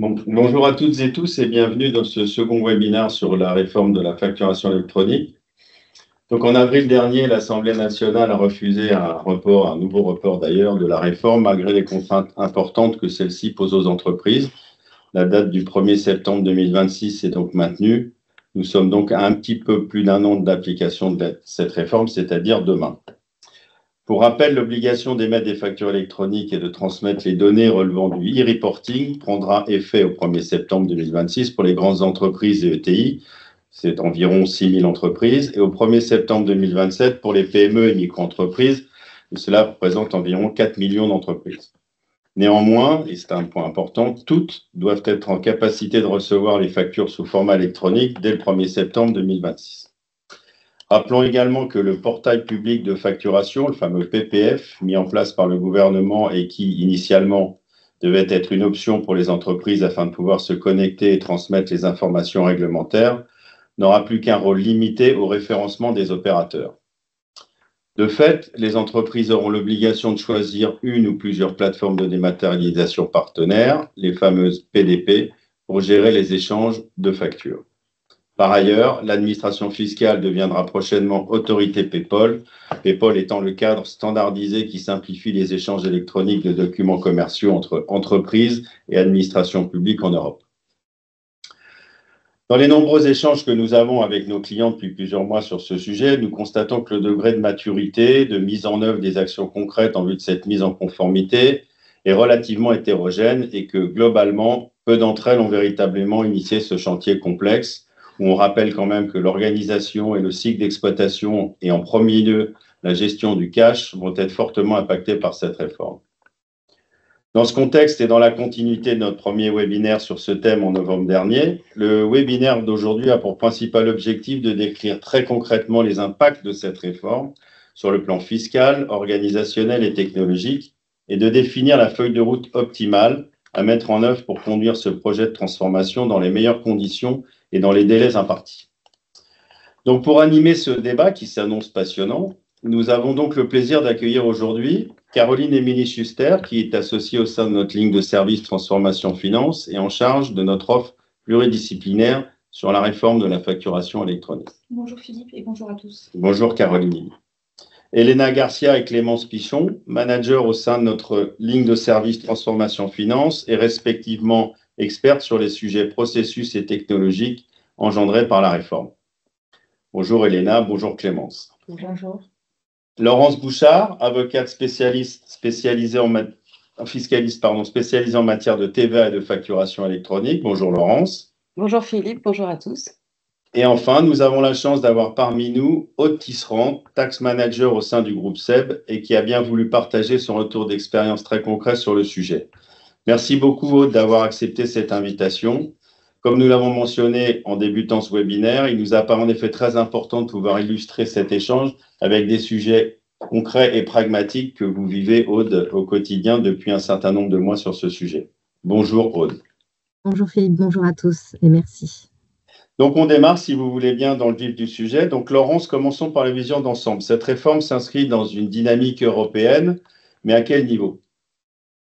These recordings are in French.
Bonjour à toutes et tous et bienvenue dans ce second webinaire sur la réforme de la facturation électronique. Donc en avril dernier, l'Assemblée nationale a refusé un nouveau report d'ailleurs de la réforme malgré les contraintes importantes que celle-ci pose aux entreprises. La date du 1er septembre 2026 est donc maintenue. Nous sommes donc à un petit peu plus d'un an d'application de cette réforme, c'est-à-dire demain. Pour rappel, l'obligation d'émettre des factures électroniques et de transmettre les données relevant du e-reporting prendra effet au 1er septembre 2026 pour les grandes entreprises et ETI, c'est environ 6 000 entreprises, et au 1er septembre 2027 pour les PME et micro-entreprises, et cela représente environ 4 millions d'entreprises. Néanmoins, et c'est un point important, toutes doivent être en capacité de recevoir les factures sous format électronique dès le 1er septembre 2026. Rappelons également que le portail public de facturation, le fameux PPF, mis en place par le gouvernement et qui, initialement, devait être une option pour les entreprises afin de pouvoir se connecter et transmettre les informations réglementaires, n'aura plus qu'un rôle limité au référencement des opérateurs. De fait, les entreprises auront l'obligation de choisir une ou plusieurs plateformes de dématérialisation partenaires, les fameuses PDP, pour gérer les échanges de factures. Par ailleurs, l'administration fiscale deviendra prochainement autorité PEPOL, PEPOL étant le cadre standardisé qui simplifie les échanges électroniques de documents commerciaux entre entreprises et administrations publiques en Europe. Dans les nombreux échanges que nous avons avec nos clients depuis plusieurs mois sur ce sujet, nous constatons que le degré de maturité, de mise en œuvre des actions concrètes en vue de cette mise en conformité est relativement hétérogène et que globalement, peu d'entre elles ont véritablement initié ce chantier complexe, où on rappelle quand même que l'organisation et le cycle d'exploitation et en premier lieu la gestion du cash vont être fortement impactés par cette réforme. Dans ce contexte et dans la continuité de notre premier webinaire sur ce thème en novembre dernier, le webinaire d'aujourd'hui a pour principal objectif de décrire très concrètement les impacts de cette réforme sur le plan fiscal, organisationnel et technologique et de définir la feuille de route optimale à mettre en œuvre pour conduire ce projet de transformation dans les meilleures conditions et dans les délais impartis. Donc, pour animer ce débat qui s'annonce passionnant, nous avons donc le plaisir d'accueillir aujourd'hui Caroline Émilie Schuster, qui est associée au sein de notre ligne de service Transformation Finance et en charge de notre offre pluridisciplinaire sur la réforme de la facturation électronique. Bonjour Philippe et bonjour à tous. Bonjour Caroline. Elena Garcia et Clémence Pichon, managers au sein de notre ligne de service Transformation Finance et respectivement expertes sur les sujets processus et technologiques engendrés par la réforme. Bonjour Elena, bonjour Clémence. Bonjour. Laurence Bouchard, avocate spécialisée en matière de TVA et de facturation électronique. Bonjour Laurence. Bonjour Philippe, bonjour à tous. Et enfin, nous avons la chance d'avoir parmi nous Aude Tisserand, tax manager au sein du groupe SEB et qui a bien voulu partager son retour d'expérience très concret sur le sujet. Merci beaucoup Aude d'avoir accepté cette invitation. Comme nous l'avons mentionné en débutant ce webinaire, il nous apparaît en effet très important de pouvoir illustrer cet échange avec des sujets concrets et pragmatiques que vous vivez, Aude, au quotidien depuis un certain nombre de mois sur ce sujet. Bonjour Aude. Bonjour Philippe, bonjour à tous et merci. Donc on démarre, si vous voulez bien, dans le vif du sujet. Donc Laurence, commençons par la vision d'ensemble. Cette réforme s'inscrit dans une dynamique européenne, mais à quel niveau ?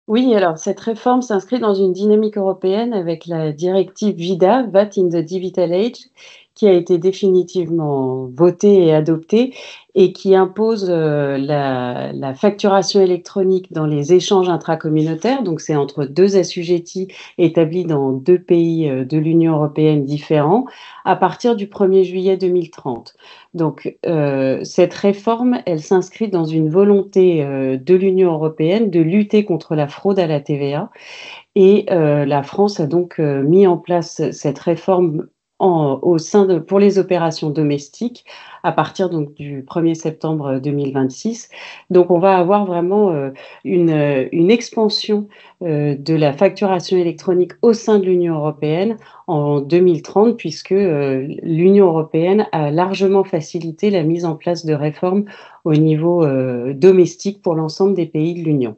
Oui, alors cette réforme s'inscrit dans une dynamique européenne avec la directive VIDA, VAT in the Digital Age, qui a été définitivement votée et adoptée et qui impose la facturation électronique dans les échanges intracommunautaires. Donc c'est entre deux assujettis établis dans deux pays de l'Union européenne différents à partir du 1er juillet 2030. Donc cette réforme, elle s'inscrit dans une volonté de l'Union européenne de lutter contre la fraude à la TVA et la France a donc mis en place cette réforme pour les opérations domestiques à partir donc, du 1er septembre 2026. Donc on va avoir vraiment une expansion de la facturation électronique au sein de l'Union européenne en 2030 puisque l'Union européenne a largement facilité la mise en place de réformes au niveau domestique pour l'ensemble des pays de l'Union.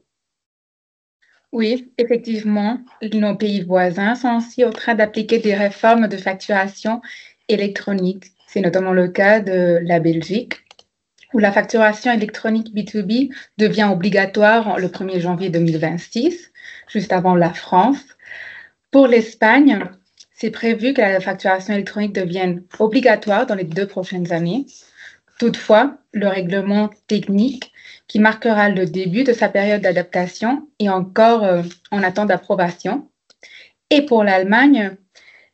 Oui, effectivement, nos pays voisins sont aussi en train d'appliquer des réformes de facturation électronique. C'est notamment le cas de la Belgique, où la facturation électronique B2B devient obligatoire le 1er janvier 2026, juste avant la France. Pour l'Espagne, c'est prévu que la facturation électronique devienne obligatoire dans les 2 prochaines années. Toutefois, le règlement technique qui marquera le début de sa période d'adaptation est encore en attente d'approbation. Et pour l'Allemagne,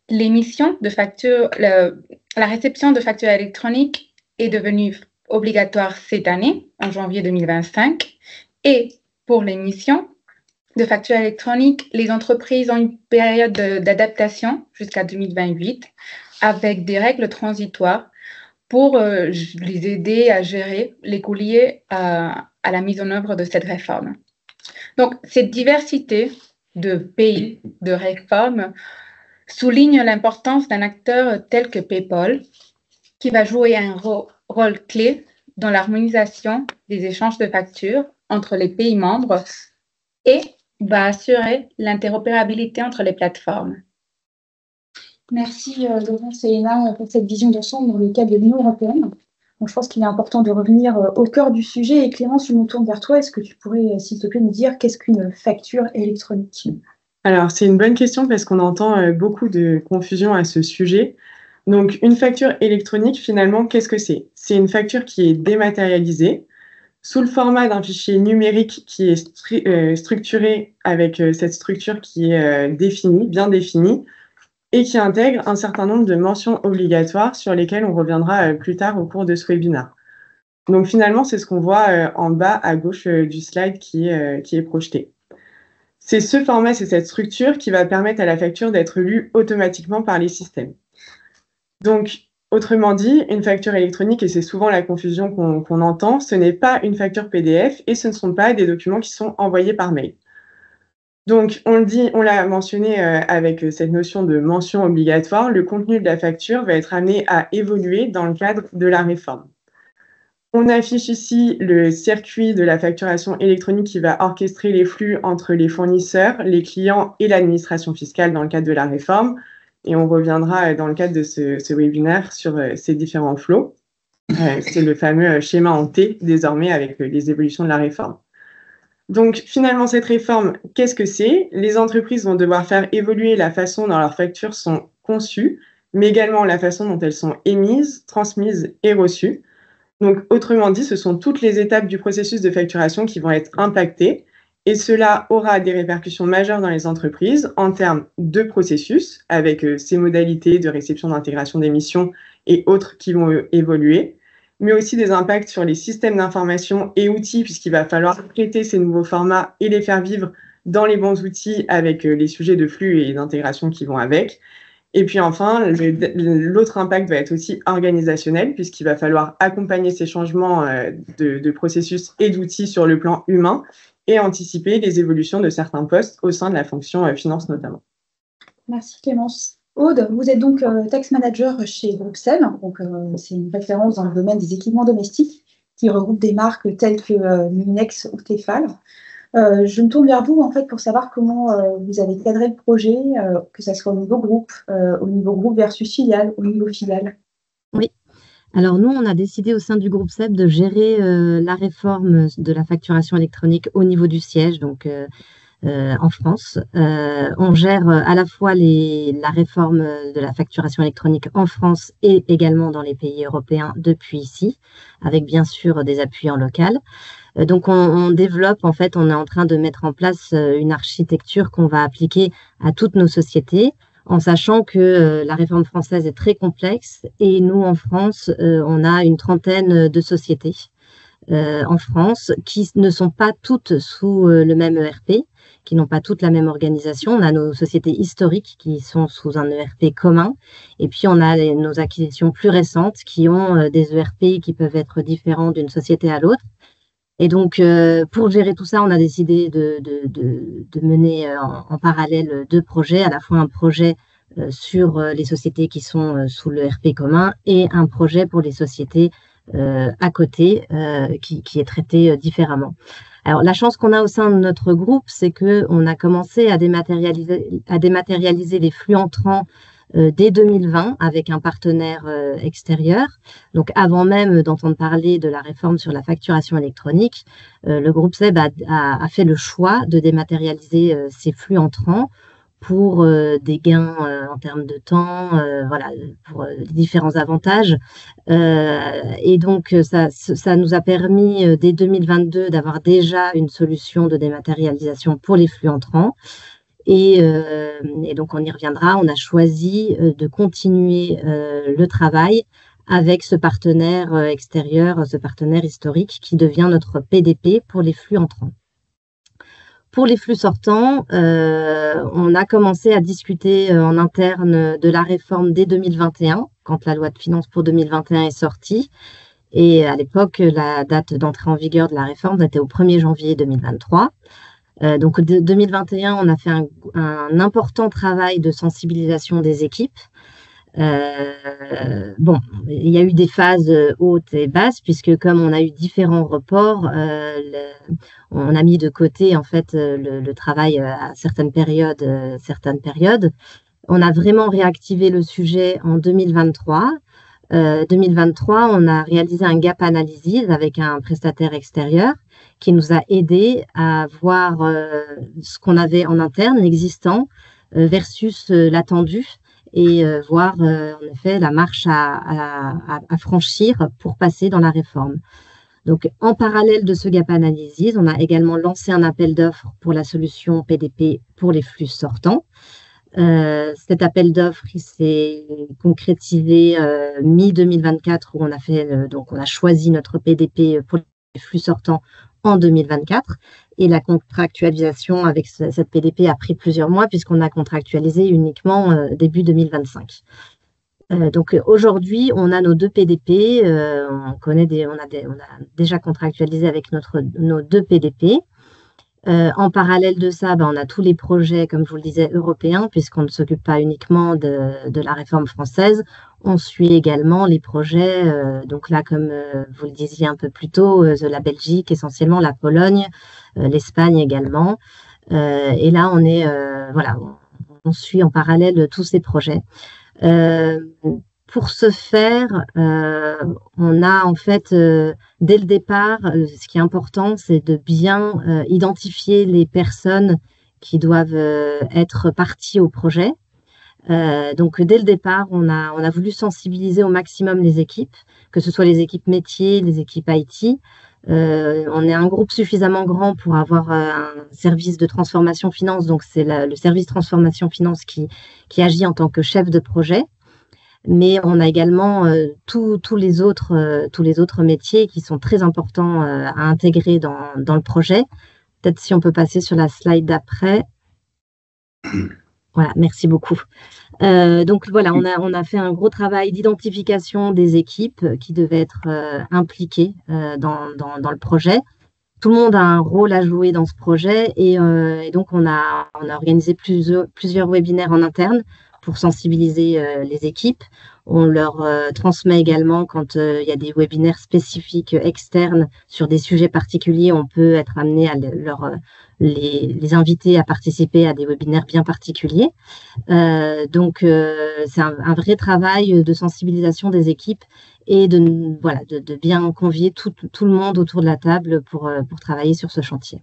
la réception de factures électroniques est devenue obligatoire cette année, en janvier 2025. Et pour l'émission de factures électroniques, les entreprises ont une période d'adaptation jusqu'à 2028 avec des règles transitoires pour les aider à gérer les coûts liés à la mise en œuvre de cette réforme. Donc, cette diversité de pays de réforme souligne l'importance d'un acteur tel que PayPal, qui va jouer un rôle clé dans l'harmonisation des échanges de factures entre les pays membres et va assurer l'interopérabilité entre les plateformes. Merci Laurence et Léna pour cette vision d'ensemble dans le cadre de l'Union européenne. Donc, je pense qu'il est important de revenir au cœur du sujet. Et Clémence, je me tourne vers toi. Est-ce que tu pourrais, s'il te plaît, nous dire qu'est-ce qu'une facture électronique? Alors, c'est une bonne question parce qu'on entend beaucoup de confusion à ce sujet. Donc, une facture électronique, finalement, qu'est-ce que c'est? C'est une facture qui est dématérialisée sous le format d'un fichier numérique qui est structuré avec cette structure qui est bien définie et qui intègre un certain nombre de mentions obligatoires sur lesquelles on reviendra plus tard au cours de ce webinaire. Donc, finalement, c'est ce qu'on voit en bas à gauche du slide qui est projeté. C'est ce format, c'est cette structure qui va permettre à la facture d'être lue automatiquement par les systèmes. Donc, autrement dit, une facture électronique, et c'est souvent la confusion qu'on entend, ce n'est pas une facture PDF et ce ne sont pas des documents qui sont envoyés par mail. Donc, on l'a mentionné avec cette notion de mention obligatoire, le contenu de la facture va être amené à évoluer dans le cadre de la réforme. On affiche ici le circuit de la facturation électronique qui va orchestrer les flux entre les fournisseurs, les clients et l'administration fiscale dans le cadre de la réforme. Et on reviendra dans le cadre de ce webinaire sur ces différents flows. C'est le fameux schéma en T désormais avec les évolutions de la réforme. Donc finalement, cette réforme, qu'est-ce que c'est? Les entreprises vont devoir faire évoluer la façon dont leurs factures sont conçues, mais également la façon dont elles sont émises, transmises et reçues. Donc autrement dit, ce sont toutes les étapes du processus de facturation qui vont être impactées. Et cela aura des répercussions majeures dans les entreprises en termes de processus, avec ces modalités de réception, d'intégration d'émissions et autres qui vont évoluer, mais aussi des impacts sur les systèmes d'information et outils, puisqu'il va falloir traiter ces nouveaux formats et les faire vivre dans les bons outils avec les sujets de flux et d'intégration qui vont avec. Et puis enfin, l'autre impact va être aussi organisationnel, puisqu'il va falloir accompagner ces changements de processus et d'outils sur le plan humain, et anticiper les évolutions de certains postes au sein de la fonction finance notamment. Merci Clémence. Aude, vous êtes donc tax manager chez Groupe SEB, donc c'est une référence dans le domaine des équipements domestiques qui regroupe des marques telles que Munex ou Tefal. Je me tourne vers vous en fait pour savoir comment vous avez cadré le projet, que ce soit au niveau groupe versus filiale, au niveau filiale. Oui. Alors nous, on a décidé au sein du groupe SEB de gérer la réforme de la facturation électronique au niveau du siège, donc en France. On gère à la fois la réforme de la facturation électronique en France et également dans les pays européens depuis ici, avec bien sûr des appuis en local. Donc on développe, en fait, on est en train de mettre en place une architecture qu'on va appliquer à toutes nos sociétés, en sachant que la réforme française est très complexe et nous, en France, on a une trentaine de sociétés en France qui ne sont pas toutes sous le même ERP, qui n'ont pas toutes la même organisation. On a nos sociétés historiques qui sont sous un ERP commun et puis on a nos acquisitions plus récentes qui ont des ERP qui peuvent être différents d'une société à l'autre. Et donc, pour gérer tout ça, on a décidé de mener en parallèle 2 projets, à la fois un projet sur les sociétés qui sont sous le RP commun et un projet pour les sociétés à côté qui est traité différemment. Alors, la chance qu'on a au sein de notre groupe, c'est qu'on a commencé à dématérialiser les flux entrants dès 2020 avec un partenaire extérieur. Donc, avant même d'entendre parler de la réforme sur la facturation électronique, le groupe SEB a fait le choix de dématérialiser ces flux entrants pour des gains en termes de temps, voilà, pour différents avantages. Et donc, ça nous a permis, dès 2022, d'avoir déjà une solution de dématérialisation pour les flux entrants. Et donc, on y reviendra. On a choisi de continuer le travail avec ce partenaire extérieur, ce partenaire historique qui devient notre PDP pour les flux entrants. Pour les flux sortants, on a commencé à discuter en interne de la réforme dès 2021, quand la loi de finances pour 2021 est sortie. Et à l'époque, la date d'entrée en vigueur de la réforme était au 1er janvier 2023. Donc, 2021, on a fait un important travail de sensibilisation des équipes. Bon, il y a eu des phases hautes et basses, puisque comme on a eu différents reports, on a mis de côté en fait le travail à certaines périodes. On a vraiment réactivé le sujet en 2023. 2023, on a réalisé un gap analysis avec un prestataire extérieur qui nous a aidé à voir ce qu'on avait en interne, l'existant, versus l'attendu, et voir en effet la marche à franchir pour passer dans la réforme. Donc, en parallèle de ce gap analysis, on a également lancé un appel d'offres pour la solution PDP pour les flux sortants. Cet appel d'offres s'est concrétisé mi-2024 où on a choisi notre PDP pour les flux sortants en 2024 et la contractualisation avec cette PDP a pris plusieurs mois puisqu'on a contractualisé uniquement début 2025. Donc aujourd'hui, on a nos 2 PDP, on a déjà contractualisé avec nos 2 PDP. En parallèle de ça, on a tous les projets, comme je vous le disais, européens, puisqu'on ne s'occupe pas uniquement de la réforme française. On suit également les projets, donc là, comme vous le disiez un peu plus tôt, la Belgique, essentiellement la Pologne, l'Espagne également. Et là, on suit en parallèle tous ces projets. Pour ce faire, on a en fait, dès le départ, ce qui est important, c'est de bien identifier les personnes qui doivent être parties au projet. Donc, dès le départ, on a voulu sensibiliser au maximum les équipes, que ce soit les équipes métiers, les équipes IT. On est un groupe suffisamment grand pour avoir un service de transformation finance. Donc, c'est le service transformation finance qui agit en tant que chef de projet. Mais on a également tous les autres métiers qui sont très importants à intégrer dans le projet. Peut-être si on peut passer sur la slide d'après. Voilà, merci beaucoup. Donc voilà, on a fait un gros travail d'identification des équipes qui devaient être impliquées dans le projet. Tout le monde a un rôle à jouer dans ce projet et donc on a organisé plusieurs webinaires en interne pour sensibiliser les équipes. On leur transmet également quand il y a des webinaires spécifiques externes sur des sujets particuliers, on peut être amené à les inviter à participer à des webinaires bien particuliers. Donc, c'est un vrai travail de sensibilisation des équipes et de bien convier tout le monde autour de la table pour travailler sur ce chantier.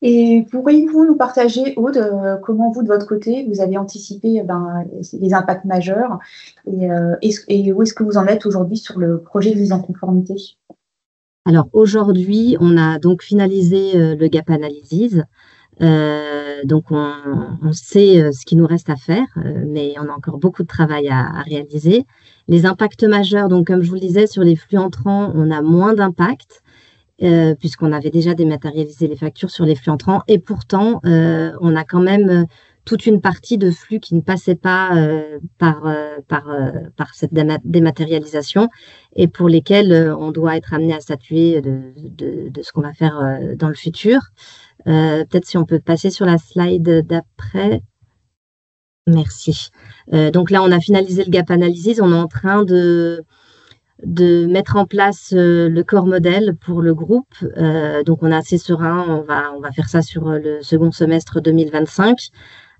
Et pourriez-vous nous partager, Aude, comment vous, de votre côté, vous avez anticipé les impacts majeurs et où est-ce que vous en êtes aujourd'hui sur le projet de mise en conformité? Alors aujourd'hui, on a donc finalisé le gap analysis. Donc on sait ce qu'il nous reste à faire, mais on a encore beaucoup de travail à réaliser. Les impacts majeurs, donc comme je vous le disais, sur les flux entrants, on a moins d'impact. Puisqu'on avait déjà dématérialisé les factures sur les flux entrants. Et pourtant, on a quand même toute une partie de flux qui ne passait pas par cette dématérialisation et pour lesquels on doit être amené à statuer de ce qu'on va faire dans le futur. Peut-être si on peut passer sur la slide d'après. Merci. Donc là, on a finalisé le gap analysis. On est en train de mettre en place le corps modèle pour le groupe. Donc, on est assez serein. On va faire ça sur le second semestre 2025.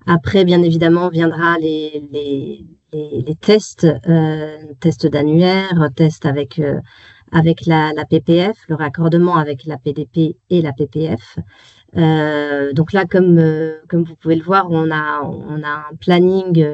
Après, bien évidemment, viendra les tests, tests d'annuaire, tests avec avec la PPF, le raccordement avec la PDP et la PPF. Donc là, comme vous pouvez le voir, on a un planning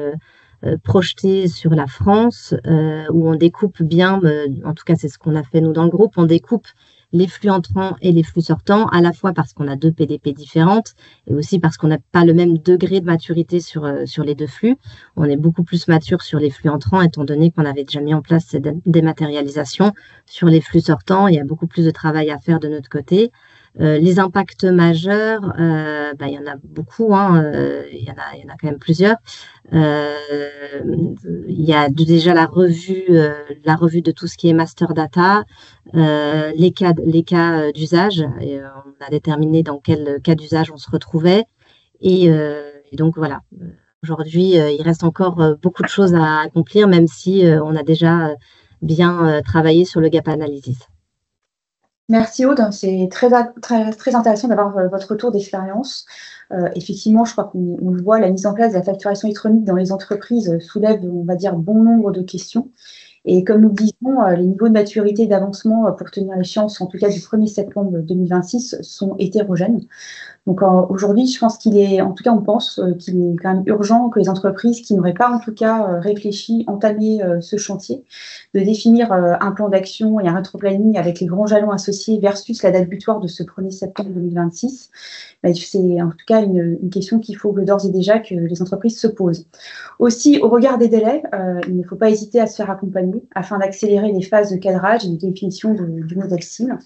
projeté sur la France où on découpe bien, en tout cas c'est ce qu'on a fait nous dans le groupe, on découpe les flux entrants et les flux sortants, à la fois parce qu'on a 2 PDP différentes et aussi parce qu'on n'a pas le même degré de maturité sur les 2 flux. On est beaucoup plus mature sur les flux entrants étant donné qu'on avait déjà mis en place cette dématérialisation. Sur les flux sortants, il y a beaucoup plus de travail à faire de notre côté. Les impacts majeurs, il y en a beaucoup, il y en a quand même plusieurs. Il y a déjà la revue de tout ce qui est master data, les cas d'usage. On a déterminé dans quel cas d'usage on se retrouvait. Et donc voilà, aujourd'hui, il reste encore beaucoup de choses à accomplir, même si on a déjà bien travaillé sur le gap analysis. Merci Aude, c'est très intéressant d'avoir votre retour d'expérience. Effectivement, je crois qu'on le voit, la mise en place de la facturation électronique dans les entreprises soulève, on va dire, bon nombre de questions. Et comme nous le disons, les niveaux de maturité et d'avancement pour tenir l'échéance, en tout cas du 1er septembre 2026, sont hétérogènes. Donc aujourd'hui, je pense on pense qu'il est quand même urgent que les entreprises qui n'auraient pas en tout cas réfléchi, entamé ce chantier, de définir un plan d'action et un rétroplanning avec les grands jalons associés versus la date butoir de ce 1er septembre 2026. C'est en tout cas une question qu'il faut d'ores et déjà que les entreprises se posent. Aussi, au regard des délais, il ne faut pas hésiter à se faire accompagner afin d'accélérer les phases de cadrage et de définition du modèle cible.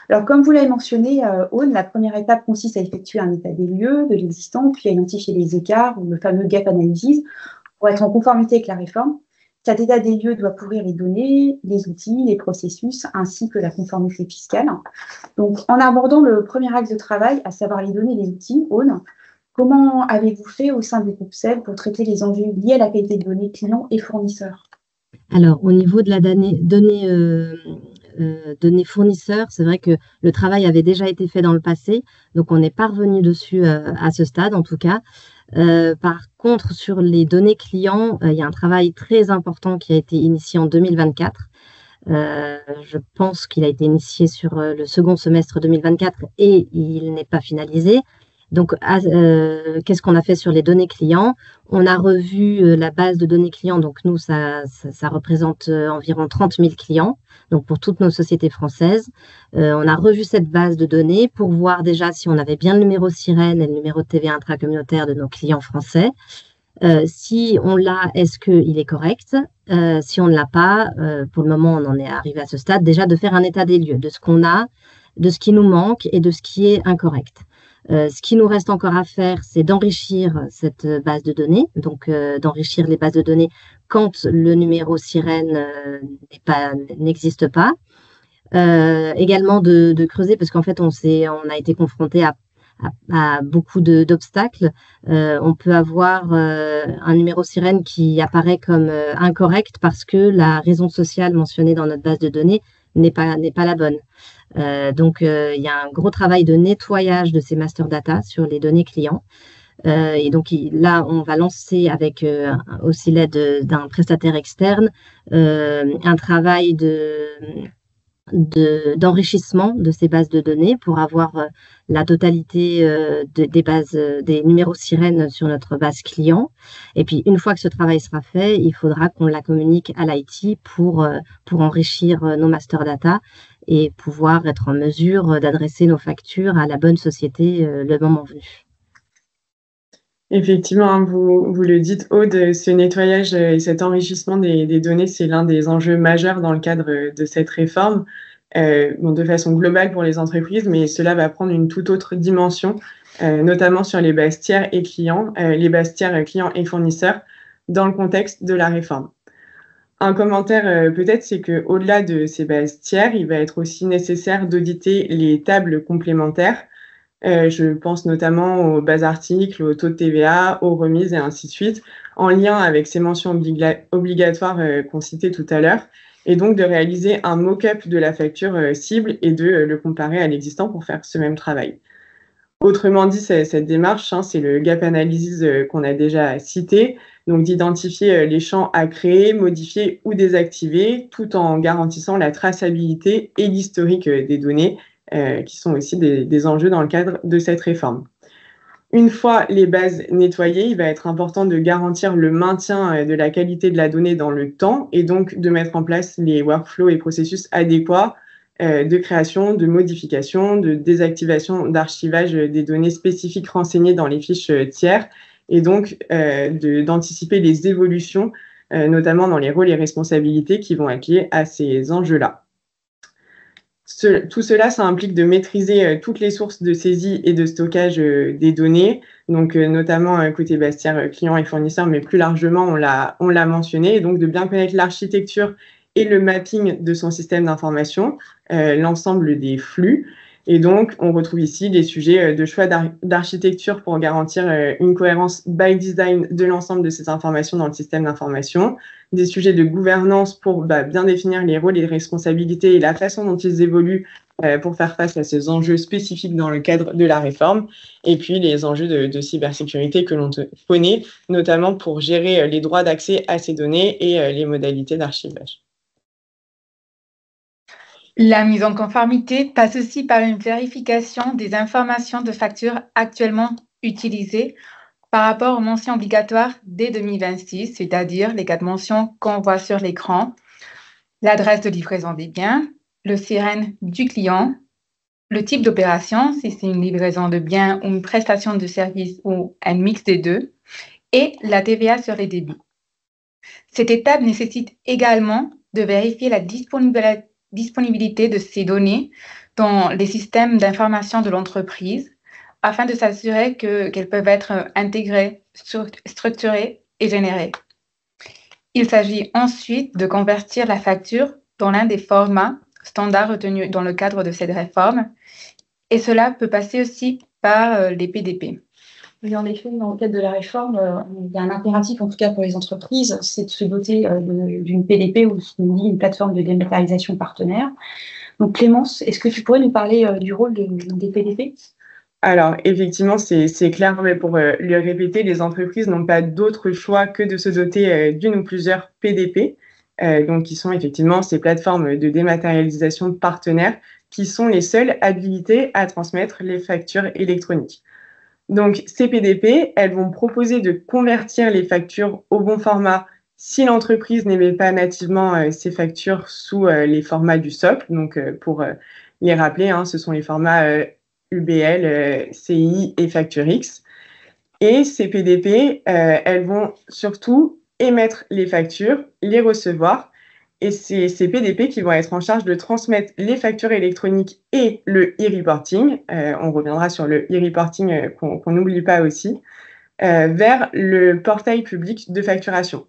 Alors, comme vous l'avez mentionné, Aude, la première étape consiste à effectuer un état des lieux de l'existant, puis à identifier les écarts, ou le fameux gap analysis, pour être en conformité avec la réforme. Cet état des lieux doit couvrir les données, les outils, les processus, ainsi que la conformité fiscale. Donc, en abordant le premier axe de travail, à savoir les données et les outils, Aude, comment avez-vous fait au sein du groupe SEB pour traiter les enjeux liés à la qualité de données clients et fournisseurs? Alors, au niveau de la données fournisseurs, c'est vrai que le travail avait déjà été fait dans le passé, donc on n'est pas revenu dessus à ce stade en tout cas. Par contre, sur les données clients, il y a un travail très important qui a été initié en 2024. Je pense qu'il a été initié sur le second semestre 2024 et il n'est pas finalisé. Donc, qu'est-ce qu'on a fait sur les données clients? On a revu la base de données clients. Donc, nous, ça représente environ 30 000 clients, donc pour toutes nos sociétés françaises. On a revu cette base de données pour voir déjà si on avait bien le numéro SIREN et le numéro de TVA intracommunautaire de nos clients français. Si on l'a, est-ce qu'il est correct? Si on ne l'a pas, pour le moment, on en est arrivé à ce stade, déjà de faire un état des lieux de ce qu'on a, de ce qui nous manque et de ce qui est incorrect. Ce qui nous reste encore à faire, c'est d'enrichir cette base de données, donc d'enrichir les bases de données quand le numéro SIREN n'existe pas. Également de creuser, parce qu'en fait, on a été confronté à beaucoup d'obstacles. On peut avoir un numéro SIREN qui apparaît comme incorrect parce que la raison sociale mentionnée dans notre base de données n'est pas la bonne. Donc, il y a un gros travail de nettoyage de ces master data sur les données clients. Et donc, là, on va lancer avec aussi l'aide d'un prestataire externe un travail d'enrichissement de ces bases de données pour avoir la totalité des bases, des numéros SIREN sur notre base client. Et puis, une fois que ce travail sera fait, il faudra qu'on la communique à l'IT pour enrichir nos master data et pouvoir être en mesure d'adresser nos factures à la bonne société le moment venu. Effectivement, hein, vous le dites, Aude, ce nettoyage et cet enrichissement des données, c'est l'un des enjeux majeurs dans le cadre de cette réforme, de façon globale pour les entreprises, mais cela va prendre une toute autre dimension, notamment sur les bases tiers et clients, les bases tiers clients et fournisseurs, dans le contexte de la réforme. Un commentaire peut-être, c'est qu'au-delà de ces bases tiers, il va être aussi nécessaire d'auditer les tables complémentaires. Je pense notamment aux bases articles, aux taux de TVA, aux remises et ainsi de suite, en lien avec ces mentions obligatoires qu'on citait tout à l'heure, et donc de réaliser un mock-up de la facture cible et de le comparer à l'existant pour faire ce même travail. Autrement dit, cette démarche, c'est le gap analysis qu'on a déjà cité, donc d'identifier les champs à créer, modifier ou désactiver, tout en garantissant la traçabilité et l'historique des données, qui sont aussi des enjeux dans le cadre de cette réforme. Une fois les bases nettoyées, il va être important de garantir le maintien de la qualité de la donnée dans le temps et donc de mettre en place les workflows et processus adéquats de création, de modification, de désactivation, d'archivage des données spécifiques renseignées dans les fiches tiers et donc d'anticiper les évolutions, notamment dans les rôles et responsabilités qui vont être liés à ces enjeux-là. Tout cela, ça implique de maîtriser toutes les sources de saisie et de stockage des données, donc notamment côté Bastière, clients et fournisseurs, mais plus largement, on l'a mentionné, et donc de bien connaître l'architecture et le mapping de son système d'information, l'ensemble des flux. Et donc, on retrouve ici les sujets de choix d'architecture pour garantir une cohérence by design de l'ensemble de ces informations dans le système d'information, des sujets de gouvernance pour bien définir les rôles et les responsabilités et la façon dont ils évoluent pour faire face à ces enjeux spécifiques dans le cadre de la réforme, et puis les enjeux de cybersécurité que l'on connaît, notamment pour gérer les droits d'accès à ces données et les modalités d'archivage. La mise en conformité passe aussi par une vérification des informations de facture actuellement utilisées par rapport aux mentions obligatoires dès 2026, c'est-à-dire les 4 mentions qu'on voit sur l'écran, l'adresse de livraison des biens, le SIREN du client, le type d'opération, si c'est une livraison de biens ou une prestation de service ou un mix des deux, et la TVA sur les débits. Cette étape nécessite également de vérifier la disponibilité de ces données dans les systèmes d'information de l'entreprise afin de s'assurer qu'elles peuvent être intégrées, structurées et générées. Il s'agit ensuite de convertir la facture dans l'un des formats standards retenus dans le cadre de cette réforme, et cela peut passer aussi par les PDP. Oui, en effet, dans le cadre de la réforme, il y a un impératif, en tout cas pour les entreprises, c'est de se doter d'une PDP ou une plateforme de dématérialisation partenaire. Donc Clémence, est-ce que tu pourrais nous parler du rôle des PDP ? Alors, effectivement, c'est clair, mais pour le répéter, les entreprises n'ont pas d'autre choix que de se doter d'une ou plusieurs PDP, donc qui sont effectivement ces plateformes de dématérialisation partenaires qui sont les seules habilitées à transmettre les factures électroniques. Donc, ces PDP, elles vont proposer de convertir les factures au bon format si l'entreprise n'émet pas nativement ces factures sous les formats du socle. Donc, pour les rappeler, ce sont les formats UBL, CI et FactureX. Et ces PDP, elles vont surtout émettre les factures, les recevoir. Et c'est ces PDP qui vont être en charge de transmettre les factures électroniques et le e-reporting, on reviendra sur le e-reporting qu'on n'oublie pas aussi, vers le portail public de facturation.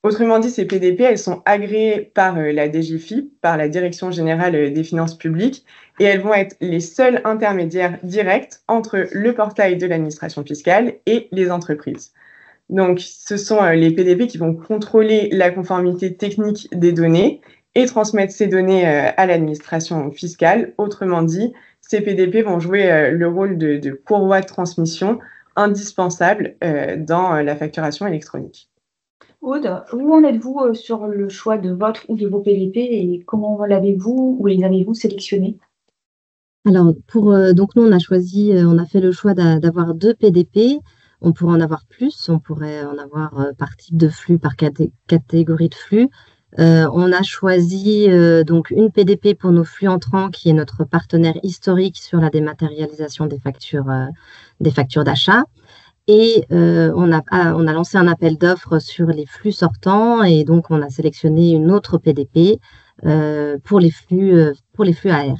Autrement dit, ces PDP, elles sont agréées par la DGFiP, par la Direction générale des finances publiques, et elles vont être les seuls intermédiaires directs entre le portail de l'administration fiscale et les entreprises. Donc, ce sont les PDP qui vont contrôler la conformité technique des données et transmettre ces données à l'administration fiscale. Autrement dit, ces PDP vont jouer le rôle de courroie de transmission indispensable dans la facturation électronique. Aude, où en êtes-vous sur le choix de votre ou de vos PDP et comment l'avez-vous ou les avez-vous sélectionnés ? Alors, donc nous, on a fait le choix d'avoir 2 PDP. On pourrait en avoir plus, on pourrait en avoir par type de flux, par catégorie de flux. On a choisi donc une PDP pour nos flux entrants, qui est notre partenaire historique sur la dématérialisation des factures d'achat. Et on a lancé un appel d'offres sur les flux sortants, et donc on a sélectionné une autre PDP pour les flux AR.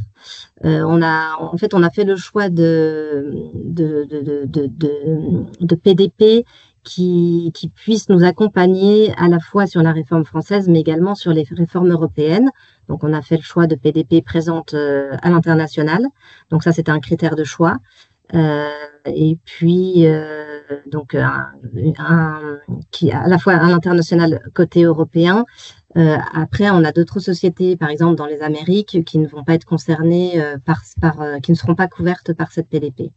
On a fait le choix de PDP qui puissent nous accompagner à la fois sur la réforme française, mais également sur les réformes européennes. Donc, on a fait le choix de PDP présentes à l'international. Donc, ça, c'était un critère de choix. Et puis, qui à la fois à l'international côté européen. Après, on a d'autres sociétés, par exemple dans les Amériques, qui ne vont pas être concernées qui ne seront pas couvertes par cette PDP.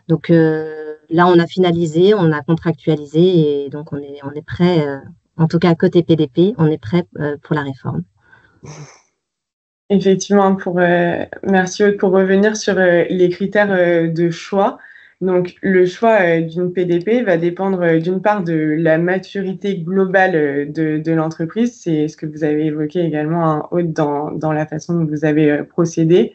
Donc là, on a finalisé, on a contractualisé et donc on est prêt, en tout cas côté PDP, on est prêt pour la réforme. Effectivement, merci Aude pour revenir sur les critères de choix. Donc, le choix d'une PDP va dépendre d'une part de la maturité globale de l'entreprise, c'est ce que vous avez évoqué également, hein, Aude, dans la façon dont vous avez procédé.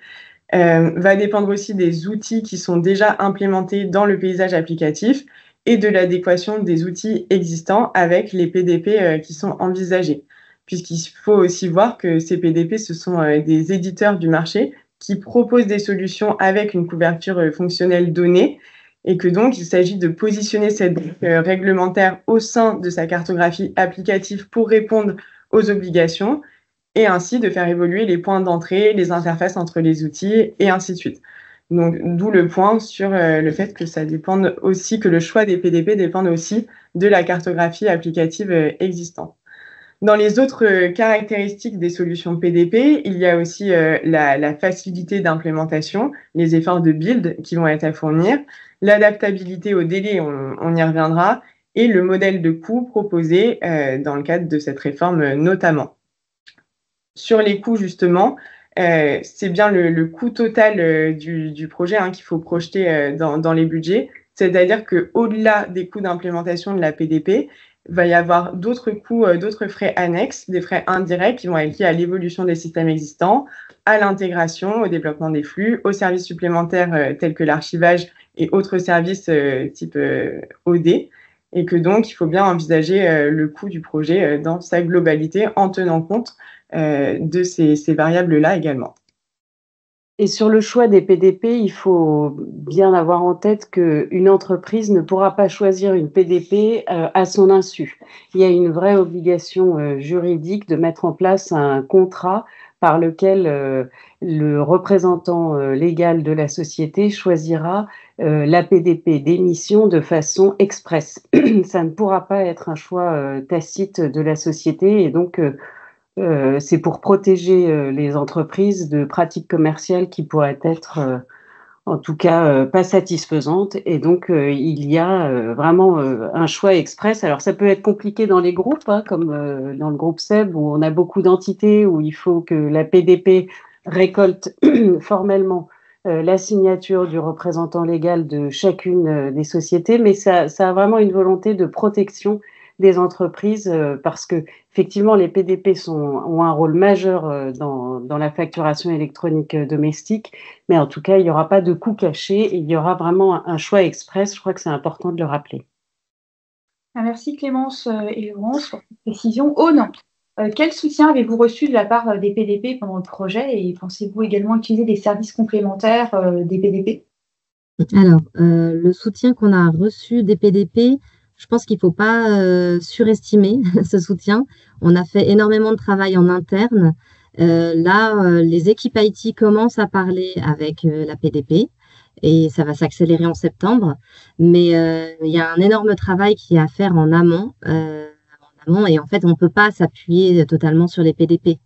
Va dépendre aussi des outils qui sont déjà implémentés dans le paysage applicatif et de l'adéquation des outils existants avec les PDP qui sont envisagés. Puisqu'il faut aussi voir que ces PDP, ce sont des éditeurs du marché qui proposent des solutions avec une couverture fonctionnelle donnée et que donc il s'agit de positionner cette brique réglementaire au sein de sa cartographie applicative pour répondre aux obligations et ainsi de faire évoluer les points d'entrée, les interfaces entre les outils et ainsi de suite. Donc, d'où le point sur le fait que ça dépende aussi, que le choix des PDP dépend aussi de la cartographie applicative existante. Dans les autres caractéristiques des solutions PDP, il y a aussi la facilité d'implémentation, les efforts de build qui vont être à fournir, l'adaptabilité au délai, on y reviendra, et le modèle de coût proposé dans le cadre de cette réforme notamment. Sur les coûts, justement, c'est bien le coût total du projet qu'il faut projeter dans les budgets, c'est-à-dire qu'au-delà des coûts d'implémentation de la PDP, il va y avoir d'autres coûts, d'autres frais annexes, des frais indirects qui vont être liés à l'évolution des systèmes existants, à l'intégration, au développement des flux, aux services supplémentaires tels que l'archivage et autres services type OD, et que donc il faut bien envisager le coût du projet dans sa globalité en tenant compte de ces variables-là également. Et sur le choix des PDP, il faut bien avoir en tête qu'une entreprise ne pourra pas choisir une PDP à son insu. Il y a une vraie obligation juridique de mettre en place un contrat par lequel le représentant légal de la société choisira la PDP d'émission de façon expresse. Ça ne pourra pas être un choix tacite de la société et donc c'est pour protéger les entreprises de pratiques commerciales qui pourraient être, en tout cas, pas satisfaisantes. Et donc, il y a vraiment un choix express. Alors, ça peut être compliqué dans les groupes, comme dans le groupe SEB, où on a beaucoup d'entités, où il faut que la PDP récolte formellement la signature du représentant légal de chacune des sociétés. Mais ça a vraiment une volonté de protection des entreprises parce que effectivement les PDP ont un rôle majeur dans la facturation électronique domestique, mais en tout cas il n'y aura pas de coût caché et il y aura vraiment un choix express. Je crois que c'est important de le rappeler. Merci Clémence et Laurence pour cette précision. Aude, quel soutien avez-vous reçu de la part des PDP pendant le projet et pensez-vous également utiliser des services complémentaires des PDP? Alors, le soutien qu'on a reçu des PDP, je pense qu'il ne faut pas surestimer ce soutien. On a fait énormément de travail en interne. Là, les équipes IT commencent à parler avec la PDP et ça va s'accélérer en septembre. Mais il y a un énorme travail qui est à faire en amont. Et en fait, on ne peut pas s'appuyer totalement sur les PDP.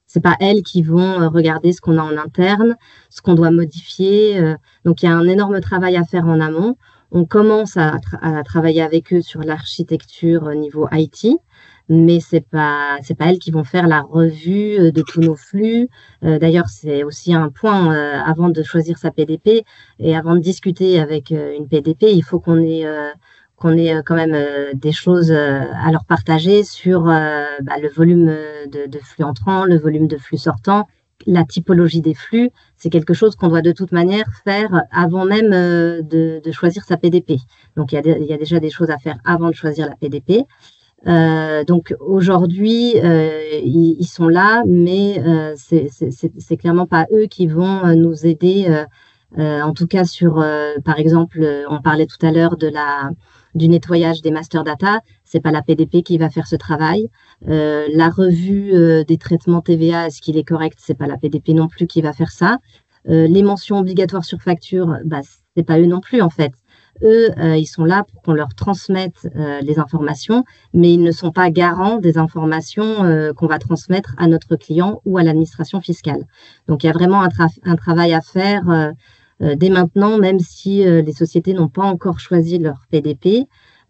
C'est pas elles qui vont regarder ce qu'on a en interne, ce qu'on doit modifier. Donc, il y a un énorme travail à faire en amont. On commence à travailler avec eux sur l'architecture niveau IT, mais c'est pas elles qui vont faire la revue de tous nos flux. D'ailleurs, c'est aussi un point avant de choisir sa PDP et avant de discuter avec une PDP, il faut qu'on ait quand même des choses à leur partager sur le volume de flux entrants, le volume de flux sortants, la typologie des flux. C'est quelque chose qu'on doit de toute manière faire avant même de choisir sa PDP. Donc, il y a déjà des choses à faire avant de choisir la PDP. Donc, aujourd'hui, ils sont là, mais c'est clairement pas eux qui vont nous aider. En tout cas, par exemple, on parlait tout à l'heure du nettoyage des master data. C'est pas la PDP qui va faire ce travail. La revue des traitements TVA, est-ce qu'il est correct? C'est pas la PDP non plus qui va faire ça. Les mentions obligatoires sur facture, c'est pas eux non plus en fait. eux, ils sont là pour qu'on leur transmette les informations, mais ils ne sont pas garants des informations qu'on va transmettre à notre client ou à l'administration fiscale. Donc, il y a vraiment un travail à faire dès maintenant, même si les sociétés n'ont pas encore choisi leur PDP.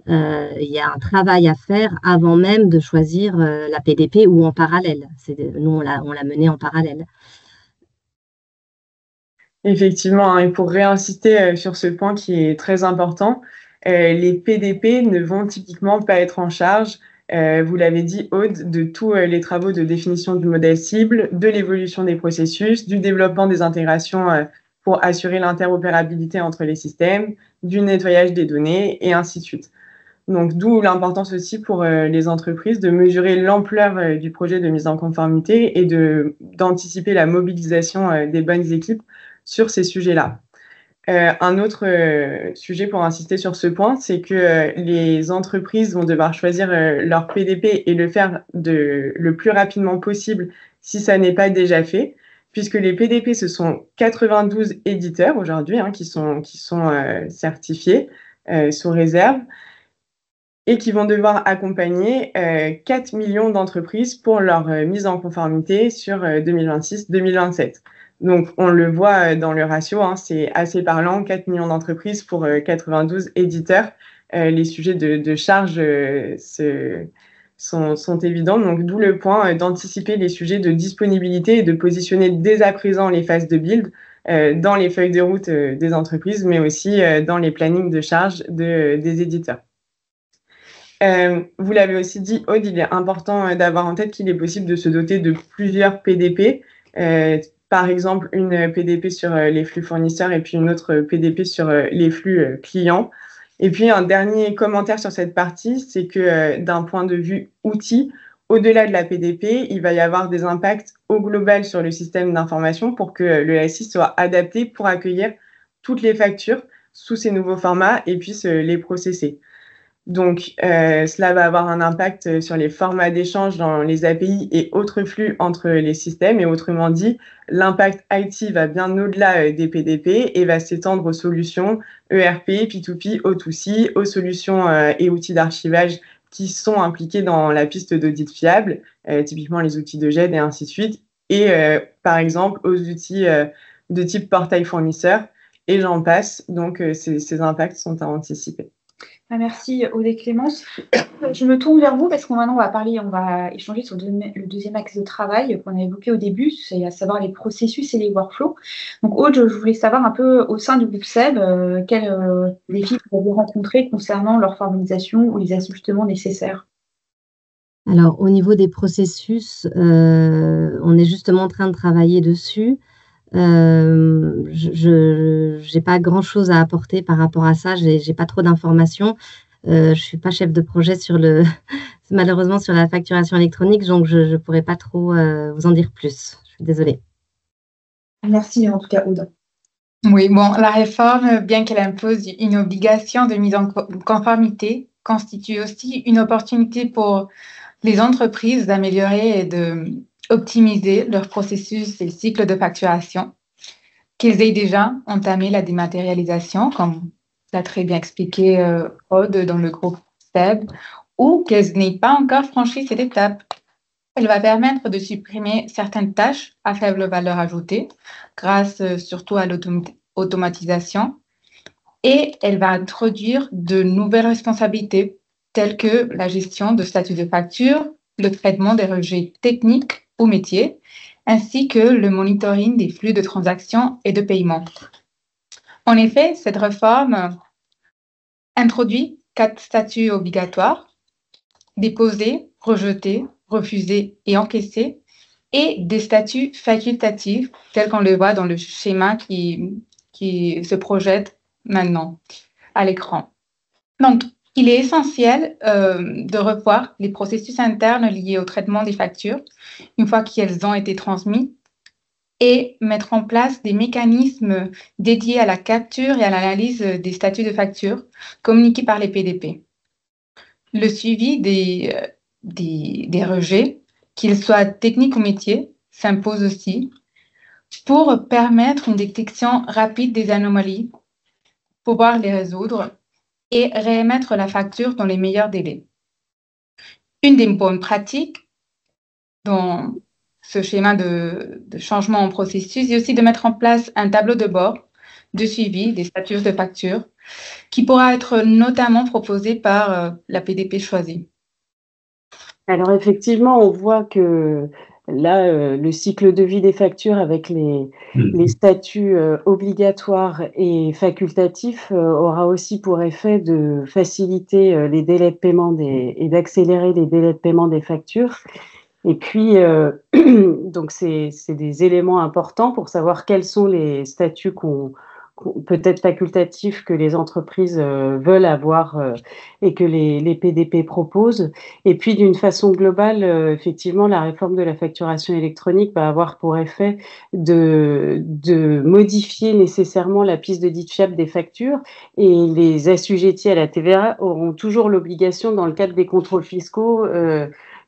Il y a un travail à faire avant même de choisir la PDP ou en parallèle. Nous, on l'a mené en parallèle. Effectivement, hein, et pour réinsister sur ce point qui est très important, les PDP ne vont typiquement pas être en charge, vous l'avez dit, Aude, de tous les travaux de définition du modèle cible, de l'évolution des processus, du développement des intégrations pour assurer l'interopérabilité entre les systèmes, du nettoyage des données, et ainsi de suite. Donc, d'où l'importance aussi pour les entreprises de mesurer l'ampleur du projet de mise en conformité et d'anticiper la mobilisation des bonnes équipes sur ces sujets-là. Un autre sujet pour insister sur ce point, c'est que les entreprises vont devoir choisir leur PDP et le faire le plus rapidement possible si ça n'est pas déjà fait, puisque les PDP, ce sont 92 éditeurs aujourd'hui qui sont certifiés sous réserve et qui vont devoir accompagner 4 millions d'entreprises pour leur mise en conformité sur 2026-2027. Donc, on le voit dans le ratio, c'est assez parlant, 4 millions d'entreprises pour 92 éditeurs. Les sujets de charge sont évidents, donc d'où le point d'anticiper les sujets de disponibilité et de positionner dès à présent les phases de build dans les feuilles de route des entreprises, mais aussi dans les plannings de charge des éditeurs. Vous l'avez aussi dit, Aude, il est important d'avoir en tête qu'il est possible de se doter de plusieurs PDP, par exemple une PDP sur les flux fournisseurs et puis une autre PDP sur les flux clients. Et puis un dernier commentaire sur cette partie, c'est que d'un point de vue outil, au-delà de la PDP, il va y avoir des impacts au global sur le système d'information pour que le SI soit adapté pour accueillir toutes les factures sous ces nouveaux formats et puisse les processer. Donc, cela va avoir un impact sur les formats d'échange dans les API et autres flux entre les systèmes. Et autrement dit, l'impact IT va bien au-delà des PDP et va s'étendre aux solutions ERP, P2P, O2C, aux solutions et outils d'archivage qui sont impliqués dans la piste d'audit fiable, typiquement les outils de GED et ainsi de suite. Et par exemple, aux outils de type portail fournisseur, et j'en passe. Donc, ces impacts sont à anticiper. Merci Aude et Clémence. Je me tourne vers vous parce que maintenant on va échanger sur le deuxième axe de travail qu'on a évoqué au début, c'est à savoir les processus et les workflows. Donc Aude, je voulais savoir un peu au sein du groupe SEB, quels défis vous avez rencontrés concernant leur formalisation ou les ajustements nécessaires. Alors, au niveau des processus, on est justement en train de travailler dessus. Je n'ai pas grand-chose à apporter par rapport à ça. J'ai pas trop d'informations. Je suis pas chef de projet malheureusement sur la facturation électronique, donc je pourrais pas trop vous en dire plus. Je suis désolée. Merci en tout cas, Aude. Oui, bon, la réforme, bien qu'elle impose une obligation de mise en conformité, constitue aussi une opportunité pour les entreprises d'améliorer et d'optimiser leur processus et cycle de facturation, qu'elles aient déjà entamé la dématérialisation, comme l'a très bien expliqué Aude dans le groupe SEB, ou qu'elles n'aient pas encore franchi cette étape. Elle va permettre de supprimer certaines tâches à faible valeur ajoutée, grâce surtout à l'automatisation, et elle va introduire de nouvelles responsabilités, telles que la gestion de statut de facture, le traitement des rejets techniques ou métiers, ainsi que le monitoring des flux de transactions et de paiement. En effet, cette réforme introduit 4 statuts obligatoires: déposer, rejeter, refuser et encaisser, et des statuts facultatifs, tels qu'on le voit dans le schéma qui se projette maintenant à l'écran. Donc, il est essentiel de revoir les processus internes liés au traitement des factures une fois qu'elles ont été transmises et mettre en place des mécanismes dédiés à la capture et à l'analyse des statuts de facture communiqués par les PDP. Le suivi des rejets, qu'ils soient techniques ou métiers, s'impose aussi pour permettre une détection rapide des anomalies, pouvoir les résoudre et réémettre la facture dans les meilleurs délais. Une des bonnes pratiques dans ce schéma de changement en processus est aussi de mettre en place un tableau de bord de suivi des statuts de facture qui pourra être notamment proposé par la PDP choisie. Alors effectivement, on voit que là, le cycle de vie des factures avec les statuts obligatoires et facultatifs aura aussi pour effet de faciliter les délais de paiement et d'accélérer les délais de paiement des factures. Et puis, donc c'est des éléments importants pour savoir quels sont les statuts peut-être facultatifs que les entreprises veulent avoir et que les PDP proposent. Et puis, d'une façon globale, effectivement, la réforme de la facturation électronique va avoir pour effet de modifier nécessairement la piste de dite fiable des factures, et les assujettis à la TVA auront toujours l'obligation, dans le cadre des contrôles fiscaux,